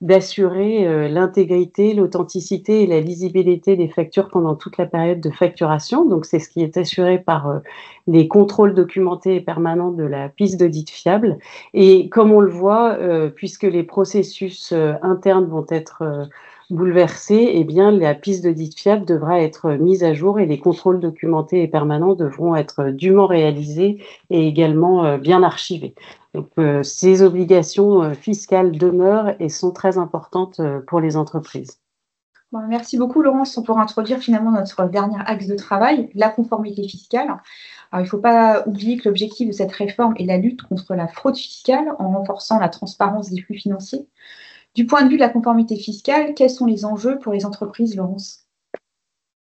d'assurer l'intégrité, l'authenticité et la lisibilité des factures pendant toute la période de facturation. Donc, c'est ce qui est assuré par les contrôles documentés et permanents de la piste d'audit fiable. Et comme on le voit, puisque les processus internes vont être bouleversés, eh bien, la piste d'audit fiable devra être mise à jour et les contrôles documentés et permanents devront être dûment réalisés et également bien archivés. Donc, ces obligations fiscales demeurent et sont très importantes pour les entreprises. Bon, merci beaucoup, Laurence, pour introduire finalement notre dernier axe de travail, la conformité fiscale. Alors, il ne faut pas oublier que l'objectif de cette réforme est la lutte contre la fraude fiscale en renforçant la transparence des flux financiers. Du point de vue de la conformité fiscale, quels sont les enjeux pour les entreprises, Laurence ?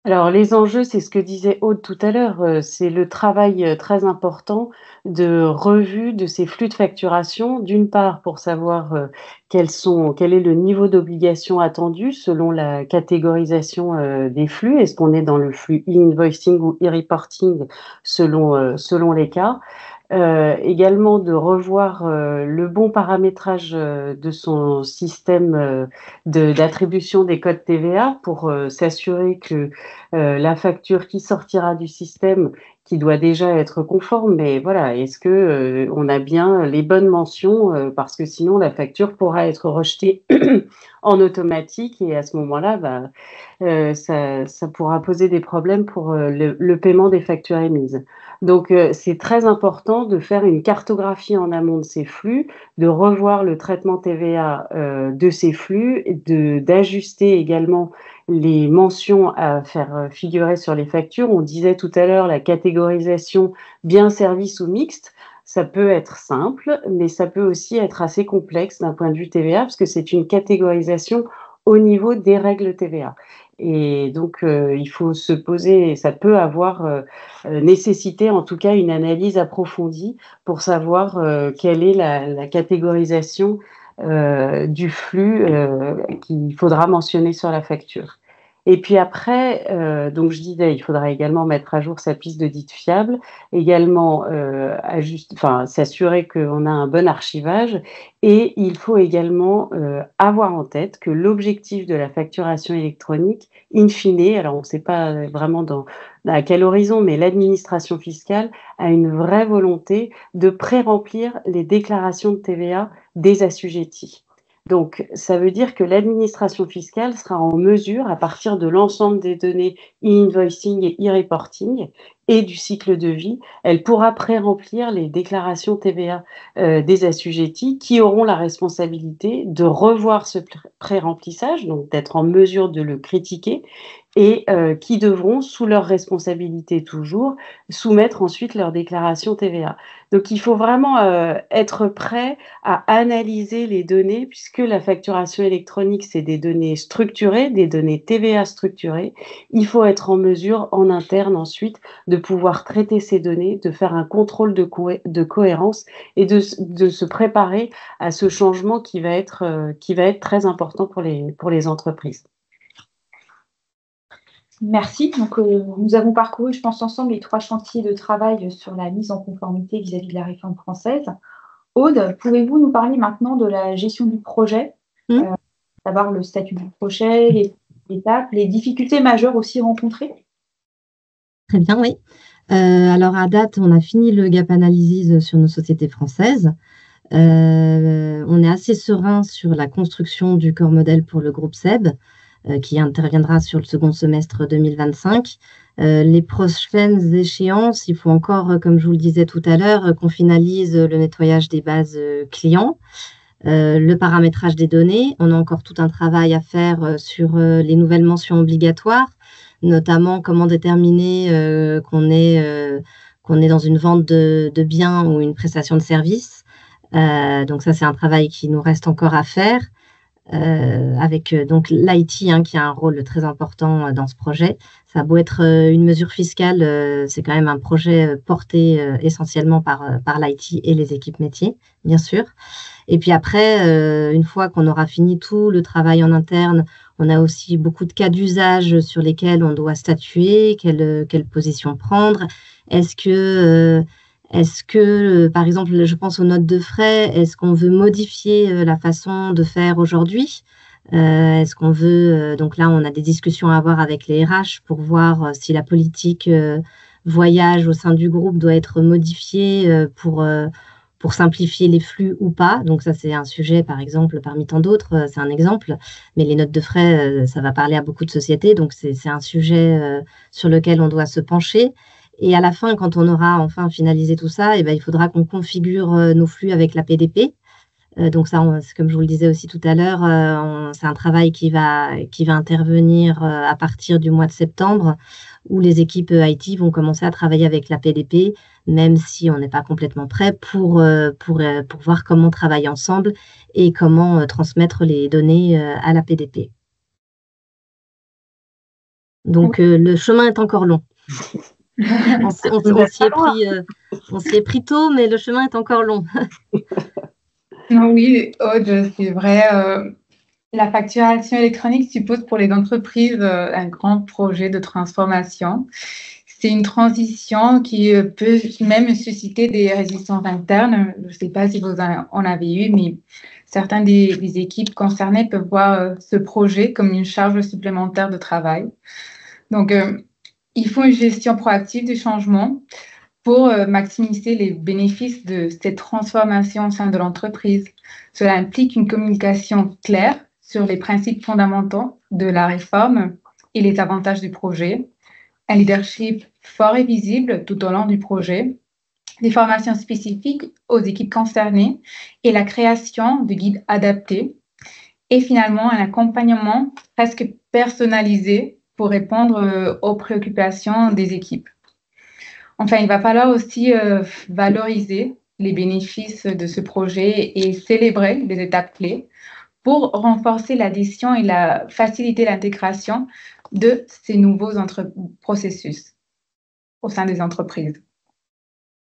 Alors, les enjeux, c'est ce que disait Aude tout à l'heure, c'est le travail très important de revue de ces flux de facturation, d'une part pour savoir quel est le niveau d'obligation attendu selon la catégorisation des flux, est-ce qu'on est dans le flux e-invoicing ou e-reporting selon les cas. Également de revoir le bon paramétrage de son système d'attribution des codes TVA pour s'assurer que la facture qui sortira du système, qui doit déjà être conforme, mais voilà, est-ce que on a bien les bonnes mentions, parce que sinon la facture pourra être rejetée en automatique et à ce moment-là, ça pourra poser des problèmes pour le paiement des factures émises. Donc, c'est très important de faire une cartographie en amont de ces flux, de revoir le traitement TVA de ces flux, d'ajuster également les mentions à faire figurer sur les factures. On disait tout à l'heure la catégorisation bien service ou mixte. Ça peut être simple, mais ça peut aussi être assez complexe d'un point de vue TVA, parce que c'est une catégorisation au niveau des règles TVA. Et donc, il faut se poser, ça peut avoir nécessité en tout cas une analyse approfondie pour savoir quelle est la catégorisation du flux qu'il faudra mentionner sur la facture. Et puis après, donc je disais, il faudra également mettre à jour sa piste de dite fiable, également s'assurer qu'on a un bon archivage, et il faut également avoir en tête que l'objectif de la facturation électronique, in fine, alors on ne sait pas vraiment à quel horizon, mais l'administration fiscale a une vraie volonté de pré-remplir les déclarations de TVA des assujettis. Donc, ça veut dire que l'administration fiscale sera en mesure, à partir de l'ensemble des données e-invoicing et e-reporting et du cycle de vie, elle pourra pré-remplir les déclarations TVA des assujettis, qui auront la responsabilité de revoir ce pré-remplissage, donc d'être en mesure de le critiquer, et qui devront, sous leur responsabilité toujours, soumettre ensuite leur déclaration TVA. Donc, il faut vraiment être prêt à analyser les données, puisque la facturation électronique, c'est des données structurées, des données TVA structurées. Il faut être en mesure, en interne ensuite, de pouvoir traiter ces données, de faire un contrôle de cohérence et de se préparer à ce changement qui va être très important pour les entreprises. Merci. Donc, nous avons parcouru, je pense, ensemble les 3 chantiers de travail sur la mise en conformité vis-à-vis de la réforme française. Aude, pouvez-vous nous parler maintenant de la gestion du projet, savoir le statut du projet, les étapes, les difficultés majeures aussi rencontrées ? Très bien, oui. Alors, à date, on a fini le gap analysis sur nos sociétés françaises. On est assez serein sur la construction du corps modèle pour le groupe SEB, qui interviendra sur le second semestre 2025. Les prochaines échéances, il faut encore, comme je vous le disais tout à l'heure, qu'on finalise le nettoyage des bases clients, le paramétrage des données. On a encore tout un travail à faire sur les nouvelles mentions obligatoires, notamment comment déterminer qu'on est dans une vente de biens ou une prestation de service. Donc ça, c'est un travail qui nous reste encore à faire. Avec donc l'IT qui a un rôle très important dans ce projet. Ça a beau être une mesure fiscale, c'est quand même un projet porté essentiellement par l'IT et les équipes métiers, bien sûr. Et puis après, une fois qu'on aura fini tout le travail en interne, on a aussi beaucoup de cas d'usage sur lesquels on doit statuer, quelle position prendre. Est-ce que, par exemple, je pense aux notes de frais, est-ce qu'on veut modifier la façon de faire aujourd'hui? Est-ce qu'on veut... donc là, on a des discussions à avoir avec les RH pour voir si la politique voyage au sein du groupe doit être modifiée pour simplifier les flux ou pas. Donc ça, c'est un sujet, par exemple, parmi tant d'autres, c'est un exemple. Mais les notes de frais, ça va parler à beaucoup de sociétés. Donc c'est un sujet sur lequel on doit se pencher. Et à la fin, quand on aura enfin finalisé tout ça, il faudra qu'on configure nos flux avec la PDP. Donc ça, comme je vous le disais aussi tout à l'heure, c'est un travail qui va intervenir à partir du mois de septembre, où les équipes IT vont commencer à travailler avec la PDP, même si on n'est pas complètement prêt pour voir comment travailler ensemble et comment transmettre les données à la PDP. Donc le chemin est encore long. On s'y est pris tôt, mais le chemin est encore long. Oui, Aude, c'est vrai. La facturation électronique suppose pour les entreprises un grand projet de transformation. C'est une transition qui peut même susciter des résistances internes. Je ne sais pas si vous en avez eu, mais certaines des équipes concernées peuvent voir ce projet comme une charge supplémentaire de travail. Donc, il faut une gestion proactive du changement pour maximiser les bénéfices de cette transformation au sein de l'entreprise. Cela implique une communication claire sur les principes fondamentaux de la réforme et les avantages du projet, un leadership fort et visible tout au long du projet, des formations spécifiques aux équipes concernées et la création de guides adaptés, et finalement un accompagnement presque personnalisé pour répondre aux préoccupations des équipes. Enfin, il va falloir aussi valoriser les bénéfices de ce projet et célébrer les étapes clés pour renforcer l'adhésion et faciliter l'intégration de ces nouveaux processus au sein des entreprises.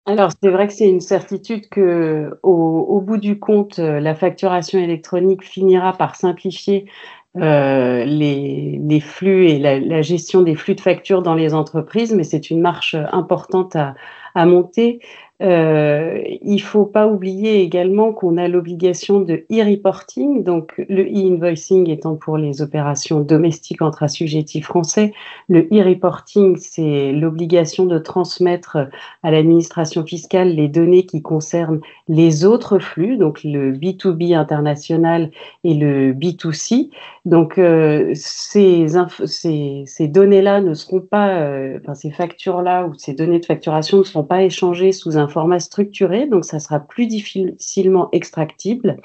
Alors, c'est vrai que c'est une certitude que, au bout du compte, la facturation électronique finira par simplifier les flux et la gestion des flux de factures dans les entreprises, mais c'est une marche importante à monter. Il ne faut pas oublier également qu'on a l'obligation de e-reporting, donc le e-invoicing étant pour les opérations domestiques entre assujettis français. Le e-reporting, c'est l'obligation de transmettre à l'administration fiscale les données qui concernent les autres flux, donc le B2B international et le B2C. Donc ces données-là ne seront pas, ces factures-là ou ces données de facturation ne seront pas échangées sous un format structuré, donc ça sera plus difficilement extractible.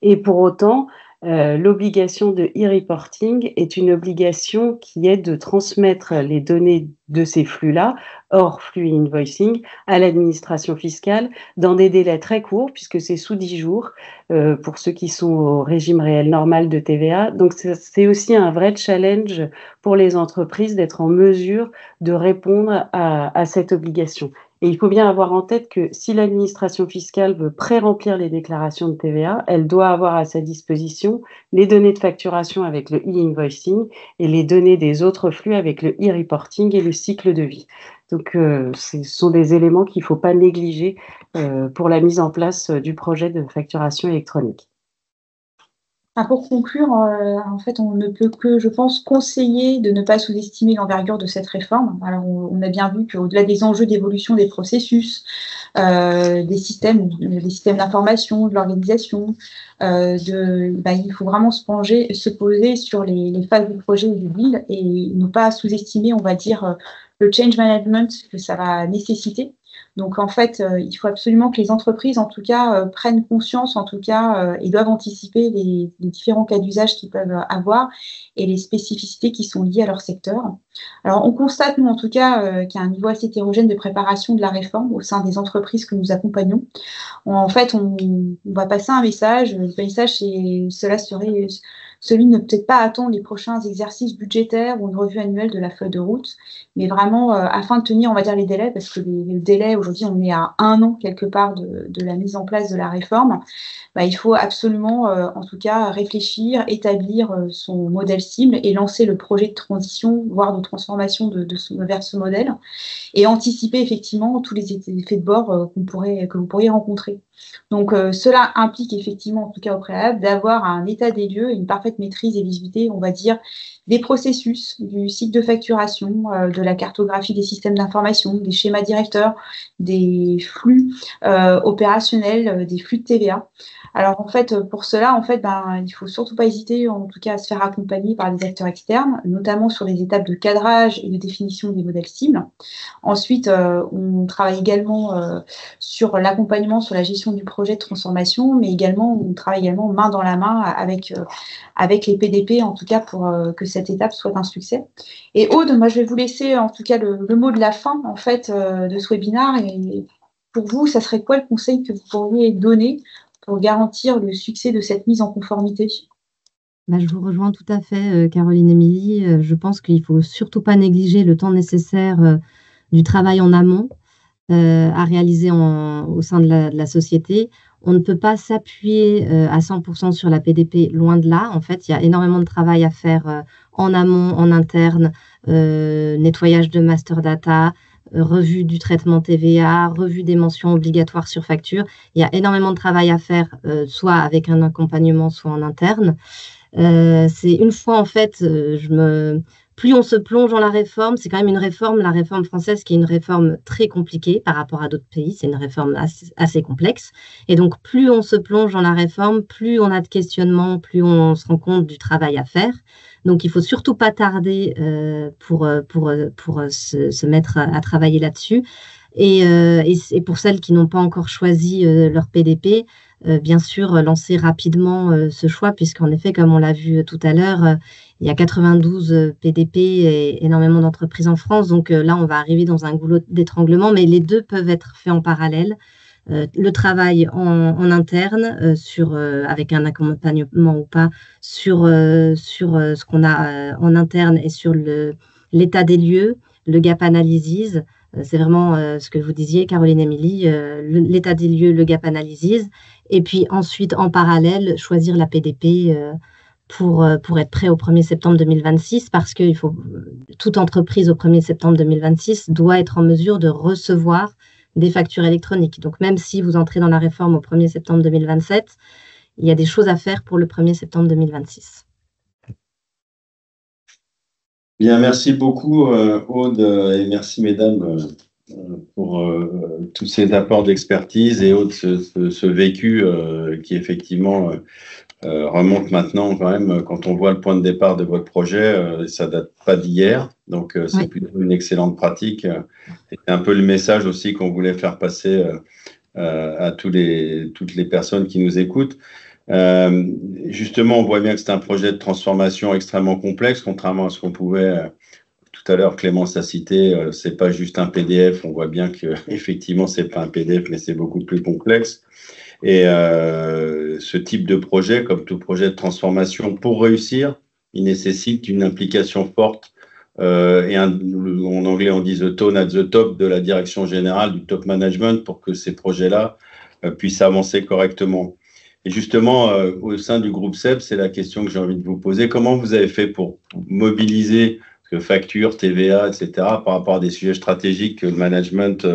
Et pour autant, l'obligation de e-reporting est une obligation qui est de transmettre les données de ces flux-là, hors flux invoicing, à l'administration fiscale dans des délais très courts, puisque c'est sous 10 jours pour ceux qui sont au régime réel normal de TVA. Donc c'est aussi un vrai challenge pour les entreprises d'être en mesure de répondre à cette obligation. Et il faut bien avoir en tête que si l'administration fiscale veut pré-remplir les déclarations de TVA, elle doit avoir à sa disposition les données de facturation avec le e-invoicing et les données des autres flux avec le e-reporting et le cycle de vie. Donc, ce sont des éléments qu'il ne faut pas négliger pour la mise en place du projet de facturation électronique. Pour conclure, en fait, on ne peut que, je pense, conseiller de ne pas sous-estimer l'envergure de cette réforme. Alors, on a bien vu qu'au-delà des enjeux d'évolution des processus, des systèmes d'information, de l'organisation, il faut vraiment se poser sur les phases du projet et du build et ne pas sous-estimer, on va dire, le change management que ça va nécessiter. Donc, en fait, il faut absolument que les entreprises, en tout cas, prennent conscience, en tout cas, et doivent anticiper les différents cas d'usage qu'ils peuvent avoir et les spécificités qui sont liées à leur secteur. Alors, on constate, nous, en tout cas, qu'il y a un niveau assez hétérogène de préparation de la réforme au sein des entreprises que nous accompagnons. En fait, on va passer un message. Le message, cela serait celui de ne peut-être pas attendre les prochains exercices budgétaires ou une revue annuelle de la feuille de route, mais vraiment afin de tenir, on va dire, les délais, parce que les délais, aujourd'hui, on est à 1 an quelque part de la mise en place de la réforme. Il faut absolument, en tout cas, réfléchir, établir son modèle cible et lancer le projet de transition, voire de transformation vers ce modèle, et anticiper effectivement tous les effets de bord que vous pourriez rencontrer. Donc, cela implique effectivement, en tout cas au préalable, d'avoir un état des lieux et une parfaite maîtrise et visibilité, on va dire, des processus, du cycle de facturation, de la cartographie des systèmes d'information, des schémas directeurs, des flux opérationnels, des flux de TVA. Alors, en fait, pour cela, en fait, il ne faut surtout pas hésiter, en tout cas, à se faire accompagner par des acteurs externes, notamment sur les étapes de cadrage et de définition des modèles cibles. Ensuite, on travaille également sur l'accompagnement, sur la gestion du projet de transformation, mais également, on travaille également main dans la main avec les PDP, en tout cas, pour que cette étape soit un succès. Et Aude, moi, je vais vous laisser, en tout cas, le mot de la fin, en fait, de ce webinaire. Et pour vous, ça serait quoi le conseil que vous pourriez donner pour garantir le succès de cette mise en conformité? Je vous rejoins tout à fait, Caroline Émilie. Je pense qu'il ne faut surtout pas négliger le temps nécessaire du travail en amont à réaliser au sein de la société. On ne peut pas s'appuyer à 100% sur la PDP, loin de là. En fait, il y a énormément de travail à faire en amont, en interne, nettoyage de master data, revue du traitement TVA, revue des mentions obligatoires sur facture. Il y a énormément de travail à faire, soit avec un accompagnement, soit en interne. C'est une fois, en fait, plus on se plonge dans la réforme, c'est quand même une réforme, la réforme française, qui est une réforme très compliquée par rapport à d'autres pays. C'est une réforme assez complexe. Et donc, plus on se plonge dans la réforme, plus on a de questionnements, plus on se rend compte du travail à faire. Donc, il ne faut surtout pas tarder pour se mettre à travailler là-dessus. Et pour celles qui n'ont pas encore choisi leur PDP, bien sûr, lancer rapidement ce choix, puisqu'en effet, comme on l'a vu tout à l'heure, il y a 92 PDP et énormément d'entreprises en France. Donc là, on va arriver dans un goulot d'étranglement, mais les deux peuvent être faits en parallèle. Le travail en interne, avec un accompagnement ou pas, sur ce qu'on a en interne et sur l'état des lieux, le gap analysis. C'est vraiment ce que vous disiez, Caroline Émilie, l'état des lieux, le gap analysis. Et puis ensuite, en parallèle, choisir la PDP pour être prêt au 1er septembre 2026, parce que toute entreprise au 1er septembre 2026 doit être en mesure de recevoir des factures électroniques. Donc, même si vous entrez dans la réforme au 1er septembre 2027, il y a des choses à faire pour le 1er septembre 2026. Bien, merci beaucoup, Aude, et merci, mesdames, pour tous ces apports d'expertise et Aude, ce vécu qui, effectivement, remonte maintenant quand même, quand on voit le point de départ de votre projet, ça date pas d'hier, donc c'est plutôt une excellente pratique. C'est un peu le message aussi qu'on voulait faire passer à toutes les personnes qui nous écoutent. Justement, on voit bien que c'est un projet de transformation extrêmement complexe, contrairement à ce qu'on pouvait tout à l'heure, Clémence a cité, c'est pas juste un PDF, on voit bien que effectivement c'est pas un PDF, mais c'est beaucoup plus complexe. Et ce type de projet, comme tout projet de transformation, pour réussir, il nécessite une implication forte et en anglais on dit the tone at the top de la direction générale, du top management, pour que ces projets-là puissent avancer correctement. Et justement, au sein du groupe SEB, c'est la question que j'ai envie de vous poser. Comment vous avez fait pour mobiliser factures, TVA, etc., par rapport à des sujets stratégiques que le management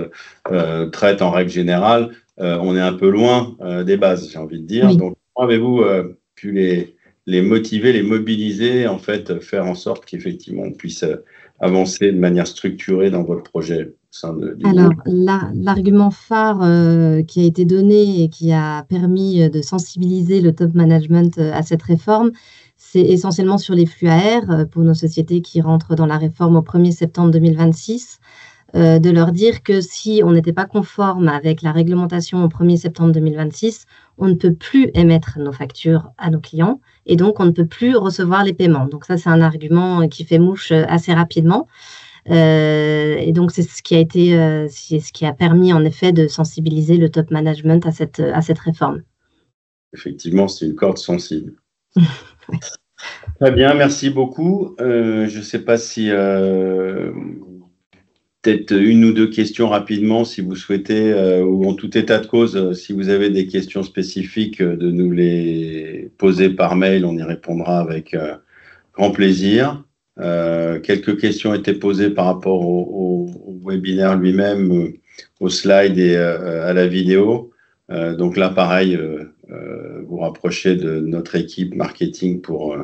traite en règle générale? On est un peu loin des bases, j'ai envie de dire. Oui. Donc, comment avez-vous pu les motiver, les mobiliser, en fait, faire en sorte qu'effectivement on puisse avancer de manière structurée dans votre projet au sein du Alors, groupe. l'argument phare qui a été donné et qui a permis de sensibiliser le top management à cette réforme, c'est essentiellement sur les flux AR pour nos sociétés qui rentrent dans la réforme au 1er septembre 2026, de leur dire que si on n'était pas conforme avec la réglementation au 1er septembre 2026, on ne peut plus émettre nos factures à nos clients et donc on ne peut plus recevoir les paiements. Donc ça, c'est un argument qui fait mouche assez rapidement. Et donc, c'est ce qui a été, c'est ce qui a permis en effet de sensibiliser le top management à cette réforme. Effectivement, c'est une corde sensible. Très bien, merci beaucoup. Je ne sais pas si peut-être une ou deux questions rapidement, si vous souhaitez, ou en tout état de cause, si vous avez des questions spécifiques, de nous les poser par mail, on y répondra avec grand plaisir. Quelques questions étaient posées par rapport au webinaire lui-même, aux slides et à la vidéo. Donc là, pareil, vous rapprochez de notre équipe marketing pour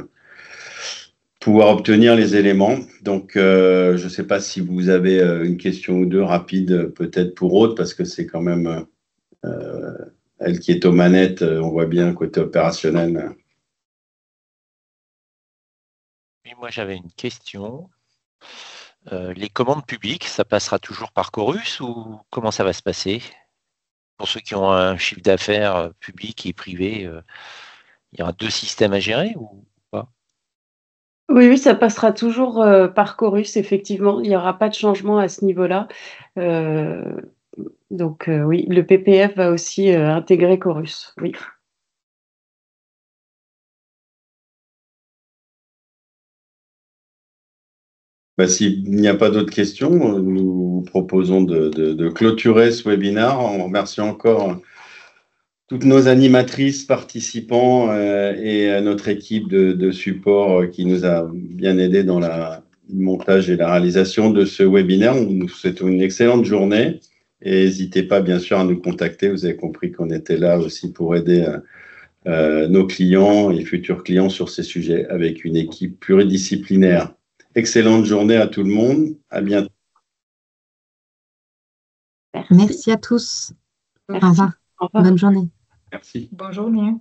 pouvoir obtenir les éléments. Donc, je ne sais pas si vous avez une question ou deux rapides, peut-être pour Aude, parce que c'est quand même elle qui est aux manettes, on voit bien côté opérationnel. Oui, moi j'avais une question. Les commandes publiques, ça passera toujours par Chorus ou comment ça va se passer? Pour ceux qui ont un chiffre d'affaires public et privé, il y aura deux systèmes à gérer ou pas? Oui, ça passera toujours par Chorus, effectivement. Il n'y aura pas de changement à ce niveau-là. Donc, oui, le PPF va aussi intégrer Chorus. Oui. S'il n'y a pas d'autres questions, nous vous proposons de clôturer ce webinaire en remerciant encore toutes nos animatrices, participants et notre équipe de support qui nous a bien aidés dans le montage et la réalisation de ce webinaire. Nous vous souhaitons une excellente journée et n'hésitez pas bien sûr à nous contacter. Vous avez compris qu'on était là aussi pour aider nos clients et futurs clients sur ces sujets avec une équipe pluridisciplinaire. Excellente journée à tout le monde. À bientôt. Merci à tous. Merci. Au revoir. Au revoir. Bonne journée. Merci. Bonne journée.